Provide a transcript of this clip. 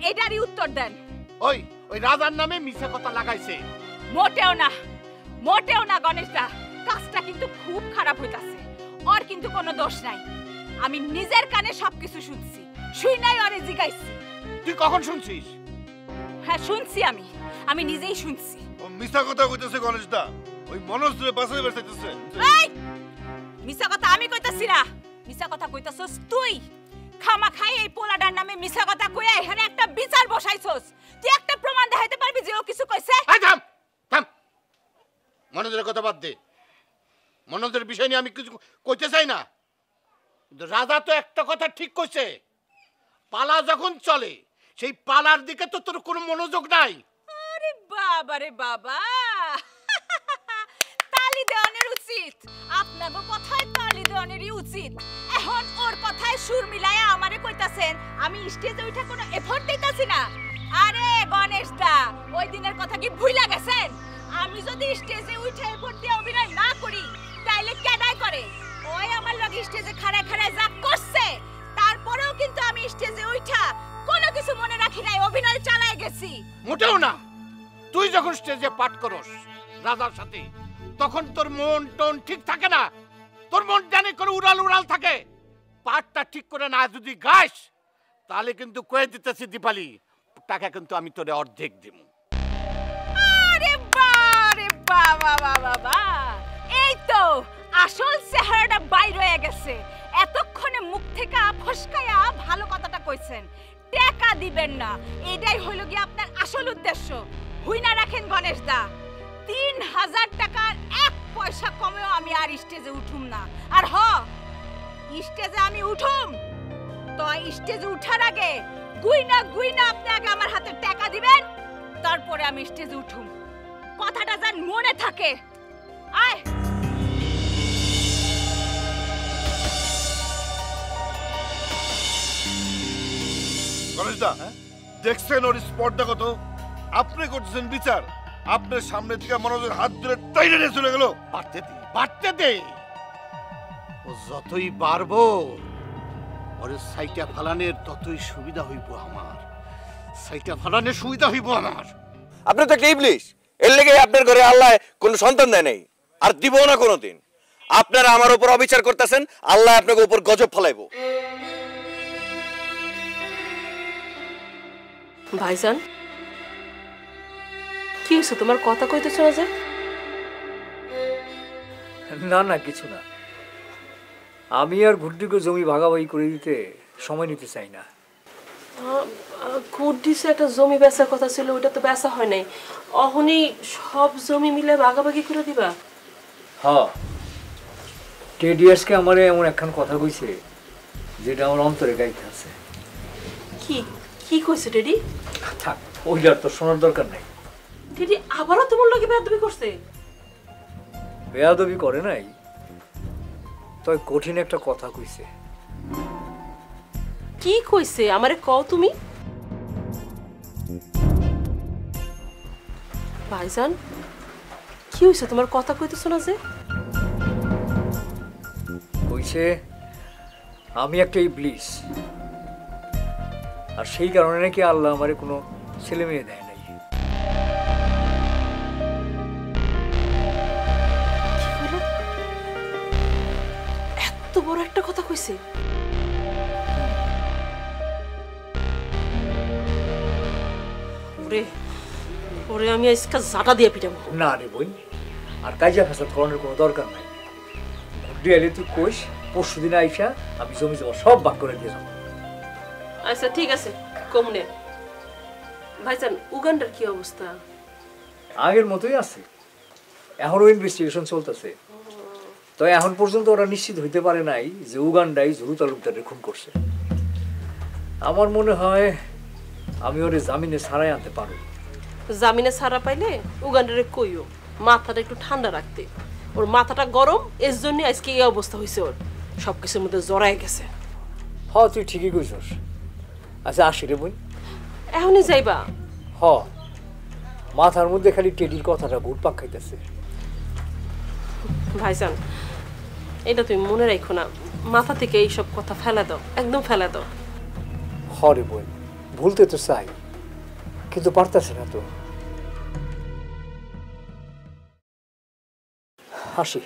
এটারই উত্তর দেন। ওই ওই রাজার নামে মিথ্যা কথা লাগাইছে। মোটেও না গণেশদা, কাজটা কিন্তু খুব খারাপ হইতাছে। ওর কিন্তু কোনো দোষ নাই, আমি নিজের কানে সবকিছু শুনছি, শুই নাই ওরে জিগাইছি। তুই কখন শুনছিস? হ্যাঁ শুনছি, আমি নিজেই শুনছি। ও মিথ্যা কথা কইতেছে গণেশদা, ওই মনোজরে বাঁচাই বাঁচাইতেছে। এই মিথ্যা কথা আমি কইতাছি না, মিথ্যা কথা কইতাছস তুই। খামাখাই এই পোলাডার নামে মিথ্যা কথা কইয়া এখানে একটা বিচার বসাইছস। তুই একটা প্রমাণ দেখাইতে পারবি যে ও কিছু কইছে? এই থাম থাম, মনোজের কথা বাদ দে। মনোজের বিষয় নিয়ে আমি কিছু কইতে চাই না, কিন্তু রাজা তো একটা কথা ঠিক কইছে, পালা যখন চলে সেই পালার দিকে তো তোর কোনো মনোযোগ নাই। আরে বাবা রে বাবা, তালি দেওয়ানের উচিত, আপনাগো কথায় তালি দেওয়ানেরই উচিত। এখন ওর কথায় সুর মিলায়া আমারে কইতাছেন আমি স্টেজে উঠে কোনো এফোর্ট দিতাছি না। আরে গণেশ দা, ওই দিনের কথা কি ভুইলা গেছেন? আমি যদি স্টেজে উঠে এফোর্ট দিয়ে অভিনয় না করি তাইলে কেডাই করে? ওই আমার লগে স্টেজে খাড়া খাড়া যা করছে, তারপরেও কিন্তু আমি স্টেজে উঠা কোনো কিছু মনে রাখি নাই, অভিনয় চালায় গেছি। মোটেও না। তুই যখন স্টেজে পাঠ করস রাজার সাথে, তখন তোর মন টন ঠিক থাকে না, তোর মন জানে করে উড়াল উড়াল থাকে। পাঠটা ঠিক করে না যদি গাইস, তাহলে কিন্তু কয়ে দিতেছি দীপালি, টাকা কিন্তু আমি তোরে অর্ধেক দিব। আরে বারে বাবা বাবা বা, এই তো আসল চেহারাটা বাইর হয়ে গেছে। এতক্ষণে মুখ থেকে ফসকায়া ভালো কথাটা কইছেন, টাকা দিবেন না, এটাই হইল কি আপনার আসল উদ্দেশ্য। হুই না রাখেন গণেশ দা, 3000 টাকার 1 পয়সা কমেও আমি আর স্টেজে উঠুম না। আর স্টেজে আমি উঠুম তো স্টেজে উঠার আগে গুইনা আপনি আগে আমার হাতে টাকা দিবেন, তারপরে আমি স্টেজে উঠুম। কথাটা যেন মনে থাকে। আয় গণেশদা, দেখছেন ওর স্পর্ধা কত? আপনি করতেছেন বিচার, আপনার সামনে থেকে মনোজের হাত ধরে টাইনে নিয়ে চলে গেল। বাড়তে দে, ও যতই বাড়বো ওর সাইটা ফালানের ততই সুবিধা হইব আমার, সাইটা ফালানের সুবিধা হইব আমার। আপনি তো একটা ইবলিশ, এর লেগে আপনার ঘরে আল্লাহ কোনো সন্তান দেয় নাই, আর দিবও না কোনোদিন। আপনারা আমার উপর অবিচার করতেছেন, আল্লাহ আপনাকে উপর গজব ফলাইব। ভাইজান, কি হয়েছে তোমার? কথা কইতে শোনা যায়? না না, কিছু না। আমি আর ঘুরটিকে জমি ভাগাভাগি করে দিতে সময় নিতে চাই না। ঘুরটিসে একটা জমি বেচার কথা ছিল, ওইটা তো বেচা হয় নাই। অহনি সব জমি মিলে ভাগাভাগি করে দিবা? হ্যাঁ, টেডিয়াসকে আমারে এমন একখান কথা কইছে যেটা আমার অন্তরে গাইতে আছে। কি কি কইছে টেডি? থাক, ওইটার তো শোনার দরকার নাই। টেডি আবারও তোমার লগে বেয়াদবি করছে? বেয়াদবি করে নাই, তবে কঠিন একটা কথা কইছে। কি কইছে আমারে কও তুমি। ভাইজান, কি হইছে তোমার? কথা কইতেছ না যে? কইছে আমি একটা ইবলিশ, আর সেই কারণে নাকি আল্লাহ আমারে কোনো ছেলে মেয়ে দেয় নাই। এত বড় একটা কথা কইছে? ওরে ওরে, আমি আজকে জাটা দিয়ে পিটাবো। না রে বই, আর কাজা ফেসাদ করানোর কোনো দরকার নাই। ঘুরটি এলে তুই কইস পরশু দিন আইসা আমি জমি জমা সব ভাগ করে দিয়ে যাবো। আচ্ছা ঠিক আছে, কমনে। ভাইজান, উগান্ডার কি অবস্থা? আগের মতোই আছে, এখনো ইনভেস্টিগেশন চলতেছে। তো এখন পর্যন্ত ওরা নিশ্চিত হইতে পারে নাই যে উগান্ডাই জরু তালুকদারের খুন করছে। আমার মনে হয় আমি ওরে জামিনে ছাড়াই আনতে পারবো। জামিনে ছাড়া পাইলে উগান্ডারে কইও মাথাটা একটু ঠান্ডা রাখতে। ওর মাথাটা গরম, এর জন্য আজকে এই অবস্থা হয়েছে, ওর সবকিছুর মধ্যে জড়ায় গেছে। হ, তুই ঠিকই কইছস। আচ্ছা আসি রে বোন। এখনই যাইবা? হ, মাথার মধ্যে খালি টেডির কথাটা ঘুরপাক খাইতেছে। ভাইজান, এটা তুমি মনে রাখো না, মাথা থেকে এইসব কথা ফেলে দাও, একদম ফেলে দাও। হরে বোন, ভুলতে তো চাই, কিন্তু পারতেছে না তো। আসি।